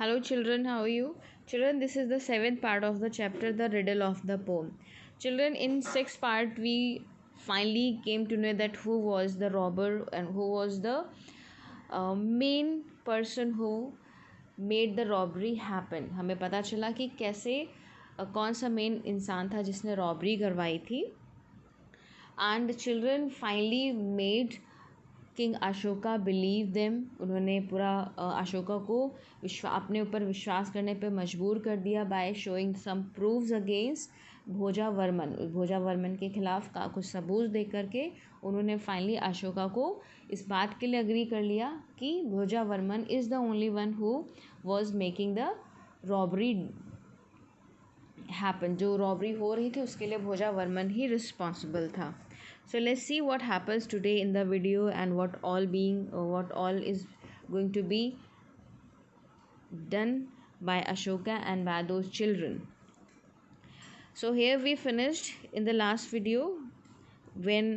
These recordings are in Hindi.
Hello children, how are you? Children, this is the seventh part of the chapter, The Riddle of the Poem. Children, in sixth part, we finally came to know that who was the robber and who was the main person who made the robbery happen. हमें पता चला कि कैसे कौन सा मेन इंसान था जिसने रॉबरी करवाई थी. And children finally made king Ashoka believe them. उन्होंने पूरा अशोका को अपने ऊपर विश्वास करने पे मजबूर कर दिया by showing some proves against Bhoja Varman के खिलाफ का कुछ सबूत दे करके उन्होंने फाइनली अशोका को इस बात के लिए अग्री कर लिया कि Bhoja Varman is the only one who was making the robbery happen. जो रॉबरी हो रही थी उसके लिए भोजा वर्मन ही रिस्पॉन्सिबल था. So let's see what happens today in the video and what all is going to be done by Ashoka and by those children. So here we finished in the last video when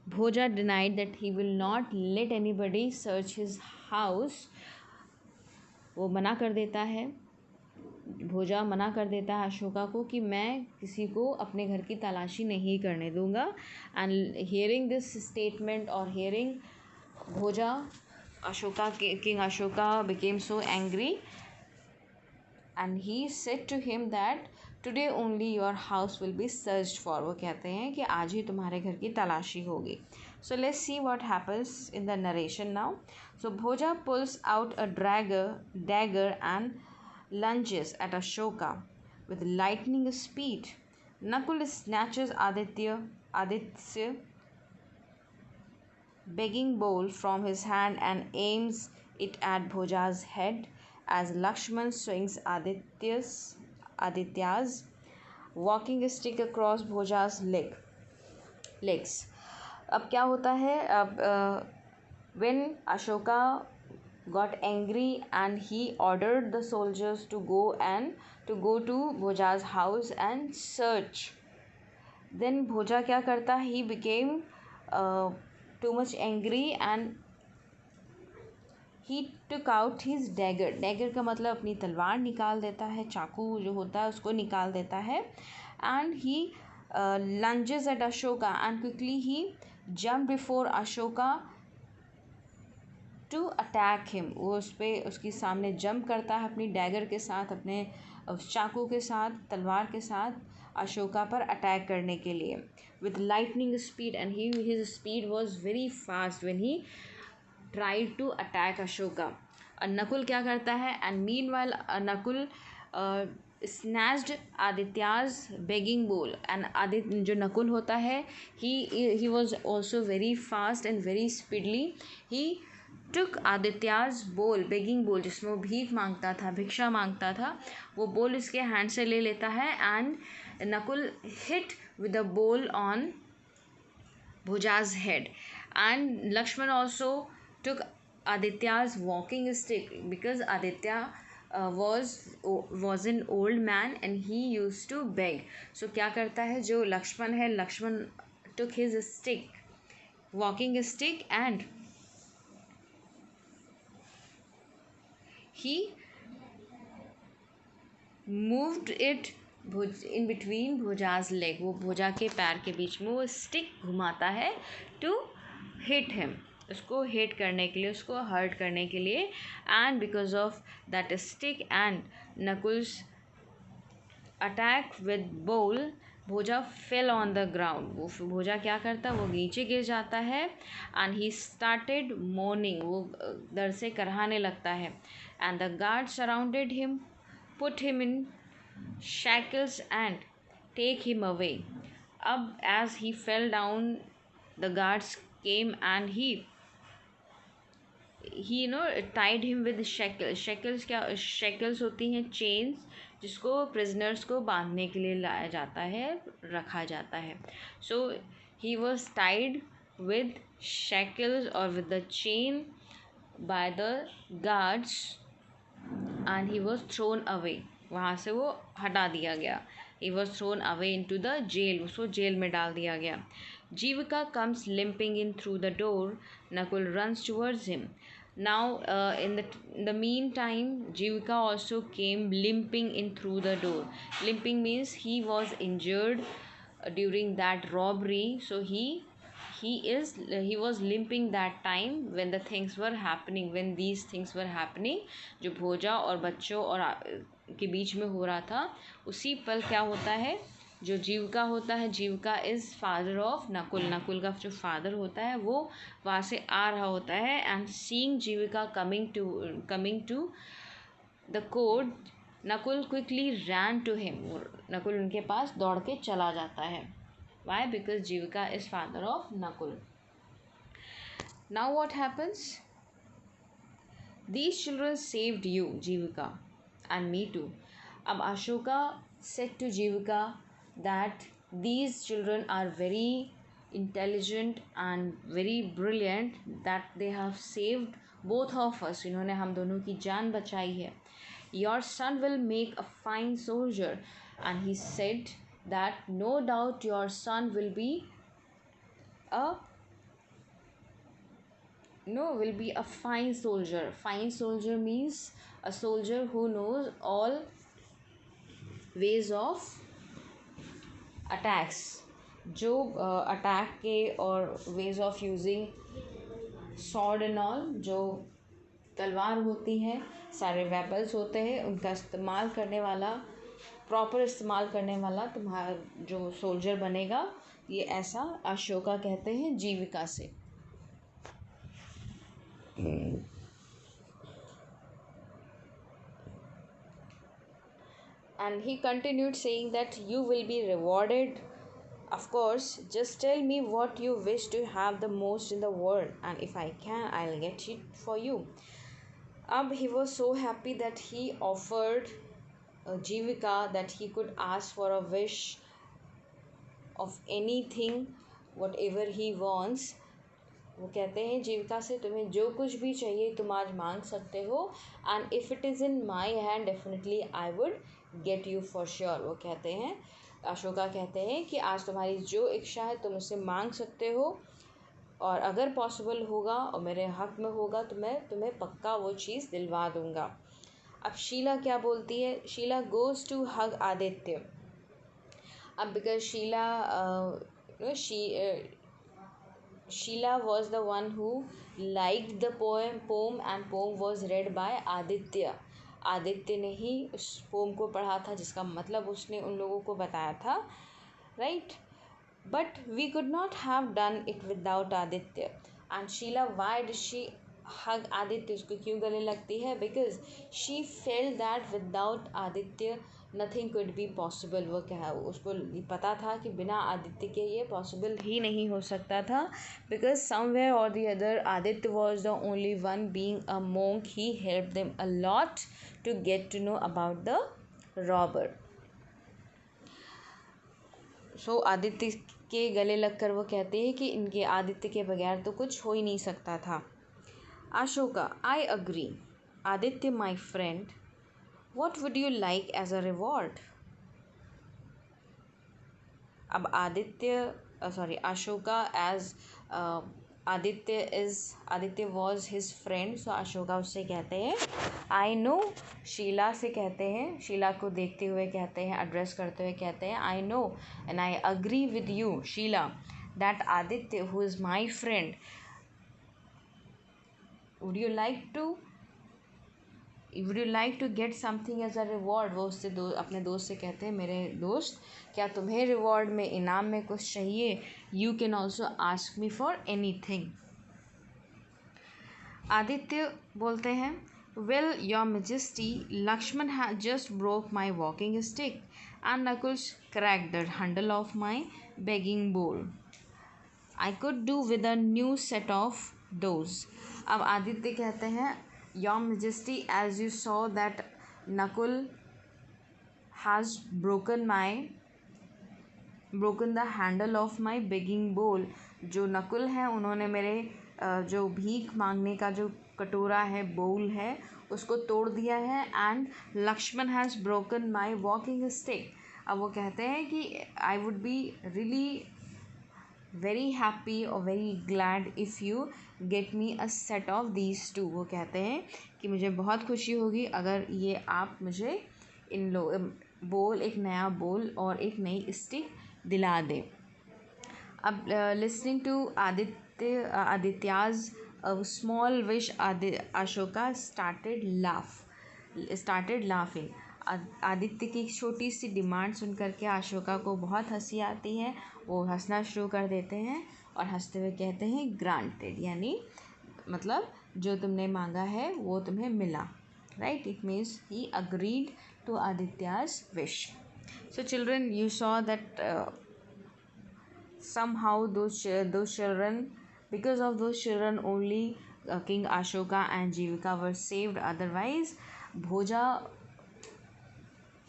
Bhoja denied that he will not let anybody search his house. वो मना कर देता है, भोजा मना कर देता है अशोका को कि मैं किसी को अपने घर की तलाशी नहीं करने दूंगा. एंड हियरिंग दिस स्टेटमेंट और hearing Bhoja king Ashoka became so angry and he said to him that today only your house will be searched for. वो कहते हैं कि आज ही तुम्हारे घर की तलाशी होगी. So let's see what happens in the narration now. So Bhoja pulls out a dagger and lunges at Ashoka with lightning speed. Nakul snatches Aditya begging bowl from his hand and aims it at Bhoja's head as Lakshman swings Aditya's walking stick across Bhoja's legs. अब क्या होता है? अब when Ashoka got angry and he ordered the soldiers to go to Bhoja's house and search. Then Bhoja क्या करता? He became too much angry and he took out his dagger. Dagger का मतलब अपनी तलवार निकाल देता है, चाकू जो होता है उसको निकाल देता है. And he lunges at Ashoka and quickly he jumped before Ashoka to attack him. वो उसके सामने जंप करता है अपनी डैगर के साथ, अपने चाकू के साथ, तलवार के साथ अशोका पर अटैक करने के लिए with lightning speed. And his speed was very fast when he tried to attack Ashoka. Nakul क्या करता है? And meanwhile Nakul snatched Aditya's begging bowl. And जो नकुल होता है he was also very fast and very speedily. He took Aditya's bowl, begging बोल, जिसमें वो भीख मांगता था, भिक्षा मांगता था, वो बोल इसके हैंड से ले लेता है. And Nakul hit with a bowl on Bhoja's head. And Lakshman also took Aditya's walking stick because Aditya was an old man and he used to beg. So क्या करता है जो लक्ष्मण है? Lakshman took his stick, walking stick, and he moved it in between Bhoja's leg. वो भोजा के पैर के बीच में वो स्टिक घुमाता है to hit him, उसको हिट करने के लिए, उसको हर्ट करने के लिए. And because of that stick and Nakul's attack with बोल, भोजा फेल ऑन द ग्राउंड. वो भोजा क्या करता? वो नीचे गिर जाता है. And he started moaning. वो दर्द से करहाने लगता है. And the guard surrounded him, put him in shackles and take him away. अब as he fell down the guards came and he tied him with shackles. क्या shackles होती हैं? चेन्स, जिसको प्रिजनर्स को बांधने के लिए लाया जाता है, रखा जाता है. So he was tied with shackles और with the chain by the guards and he was thrown away. वहाँ से वो हटा दिया गया. He was thrown away into the jail. उसको जेल में डाल दिया गया. Jivika comes limping in through the door. Nakul runs towards him. Now, in the meantime, Jivika also came limping in through the door. Limping means he was injured during that robbery, so he was limping that time when the things were happening, when these things were happening, जो भोजा और बच्चों और के बीच में हो रहा था, उसी पल क्या होता है, जो जीविका होता है, Jivika is father of Nakul, Nakul का जो फादर होता है वो वहाँ से आ रहा होता है, and seeing Jivika coming to the court, Nakul quickly ran to him, Nakul उनके पास दौड़ के चला जाता है. Why? Because Jivika is father of Nakul. Now what happens? These children saved you, Jivika, and me too. Ab Ashoka said to Jivika that these children are very intelligent and very brilliant, that they have saved both of us. इन्होंने हम दोनों की जान बचाई है. Your son will make a fine soldier. And he said that no doubt your son will be a fine soldier. Fine soldier means a soldier who knows all ways of attacks, जो अटैक के और ways of using sword and all, जो तलवार होती है, सारे वेपन्स होते हैं, उनका इस्तेमाल करने वाला, प्रॉपर इस्तेमाल करने वाला तुम्हारा जो सोल्जर बनेगा, ये ऐसा अशोका कहते हैं जीविका से. And he continued saying that you will be rewarded. Of course, just tell me what you wish to have the most in the world, and if I can, I'll get it for you. He was so happy that he offered Jivika that he could ask for a wish of anything, whatever he wants. वो कहते हैं जीविका से, तुम्हें जो कुछ भी चाहिए तुम आज मांग सकते हो, and if it is in my hand definitely I would get you for sure. वो कहते हैं, अशोका कहते हैं कि आज तुम्हारी जो इच्छा है तुम उससे मांग सकते हो, और अगर पॉसिबल होगा और मेरे हक में होगा तो मैं तुम्हें पक्का वो चीज़ दिलवा दूँगा. अब शीला क्या बोलती है? Sheila goes to hug Aditya. अब because Sheila was the one who liked the poem and poem was read by Aditya. Aditya ने ही उस पोम को पढ़ा था, जिसका मतलब उसने उन लोगों को बताया था, right. But we could not have done it without Aditya. And Sheela, why did she hug Aditya? उसको क्यों गले लगती है? Because she felt that without Aditya nothing could be possible. वो क्या है, उसको पता था कि बिना आदित्य के ये पॉसिबल ही नहीं हो सकता था, because somewhere or the other Aditya was the only one being a monk. He help them a lot to get to know about the robber. So Aditya के गले लगकर वो कहते हैं कि इनके आदित्य के बगैर तो कुछ हो ही नहीं सकता था. Ashoka, I agree. Aditya, my friend, what would you like as a reward? अब Ashoka, as Aditya was his friend, so Ashoka उससे कहते हैं, I know. शीला से कहते हैं, शीला को देखते हुए कहते हैं, एड्रेस करते हुए कहते हैं, I know and I agree with you, Sheila, that Aditya, who is my friend, would you like to get something as a reward? वो उससे अपने दोस्त से कहते हैं, मेरे दोस्त, क्या तुम्हें रिवॉर्ड में, इनाम में कुछ चाहिए? You can also ask me for anything. Aditya बोलते हैं, well, your majesty, Lakshman has just broke my walking stick and Nakul cracked the handle of my begging bowl. I could do with a new set of those. अब आदित्य कहते हैं, Your Majesty, as you saw that Nakul has broken the handle of my begging bowl. जो नकुल है उन्होंने मेरे जो भीख मांगने का जो कटोरा है, बोल है, उसको तोड़ दिया है. And Lakshman has broken my walking stick. अब वो कहते हैं कि I would be really very happy or very glad if you get me a set of these two. वो कहते हैं कि मुझे बहुत खुशी होगी अगर ये आप मुझे इन बोल, एक नया बोल और एक नई स्टिक दिला दें. अब listening to Aditya's small wish, Ashoka started laughing. Aditya की एक छोटी सी डिमांड सुन करके अशोका को बहुत हंसी आती है. वो हंसना शुरू कर देते हैं और हंसते हुए कहते हैं ग्रांटेड, यानी मतलब जो तुमने मांगा है वो तुम्हें मिला. Right, it means he agreed to Aditya's wish. So children, you saw that somehow those children, because of those children only King Ashoka and Jivika were saved. Otherwise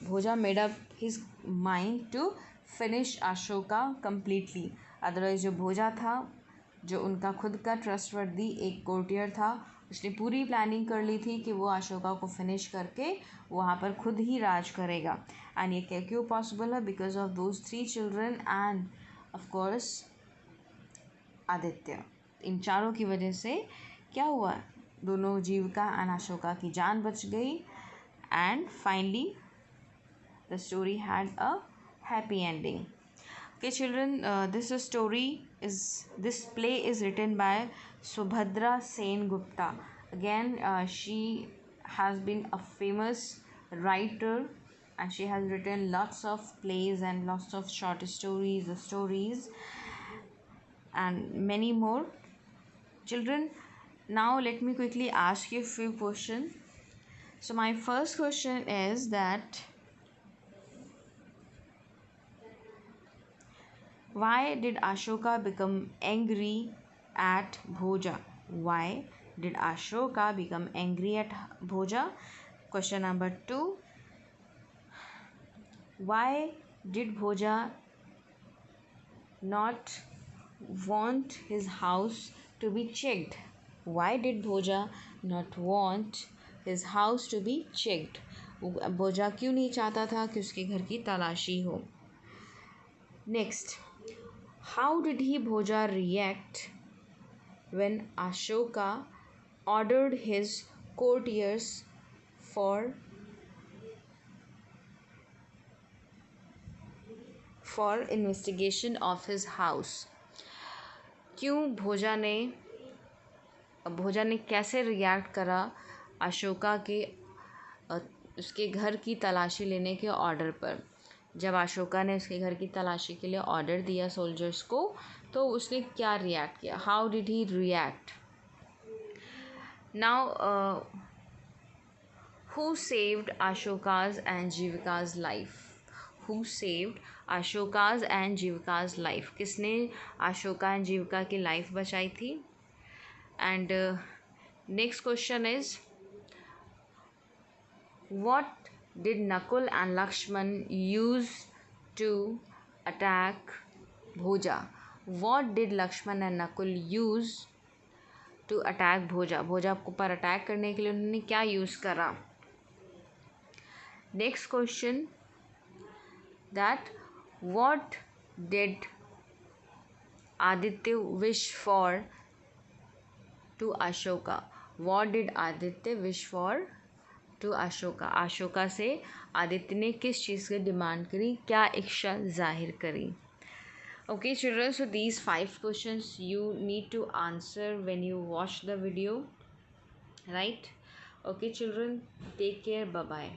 Bhoja made up his mind to finish Ashoka completely. Otherwise जो भोजा था, जो उनका खुद का ट्रस्टवर्दी एक कोर्टियर था, उसने पूरी प्लानिंग कर ली थी कि वो अशोका को फिनिश करके वहाँ पर खुद ही राज करेगा. एंड ये क्यों पॉसिबल है? Because of those 3 children and of course Aditya. इन चारों की वजह से क्या हुआ? दोनों जीविका एंड अशोका की जान बच गई. And finally the story had a happy ending. Okay children, this play is written by Subhadra Sen Gupta. Again, she has been a famous writer and she has written lots of plays and lots of short stories and many more. Children, now let me quickly ask you a few questions. So my first question is that why did Ashoka become angry at Bhoja? Why did Ashoka become angry at Bhoja? Question number 2. Why did Bhoja not want his house to be checked? Why did Bhoja not want his house to be checked? भोजा क्यों नहीं चाहता था कि उसके घर की तलाशी हो? Next, how did Bhoja react when Ashoka ordered his courtiers for investigation of his house? क्यों भोजा ने कैसे रिएक्ट करा अशोका के उसके घर की तलाशी लेने के ऑर्डर पर? जब अशोका ने उसके घर की तलाशी के लिए ऑर्डर दिया सोल्जर्स को, तो उसने क्या रिएक्ट किया? How did he react? Now who saved Ashoka's and Jeevika's life? Who saved Ashoka's and Jeevika's life? किसने अशोका एंड जीविका की लाइफ बचाई थी? And next question is what did Nakul and Lakshman use to attack Bhoja? What did Lakshman and Nakul use to attack Bhoja? भोजा को पर अटैक करने के लिए उन्होंने क्या यूज़ करा? Next question, that what did Aditya wish for to Ashoka? What did Aditya wish for to Ashoka? Ashoka से आदित्य ने किस चीज़ की डिमांड करी, क्या इच्छा जाहिर करी? Okay children, so these 5 questions you need to answer when you watch the video, right? Okay children, take care, bye bye.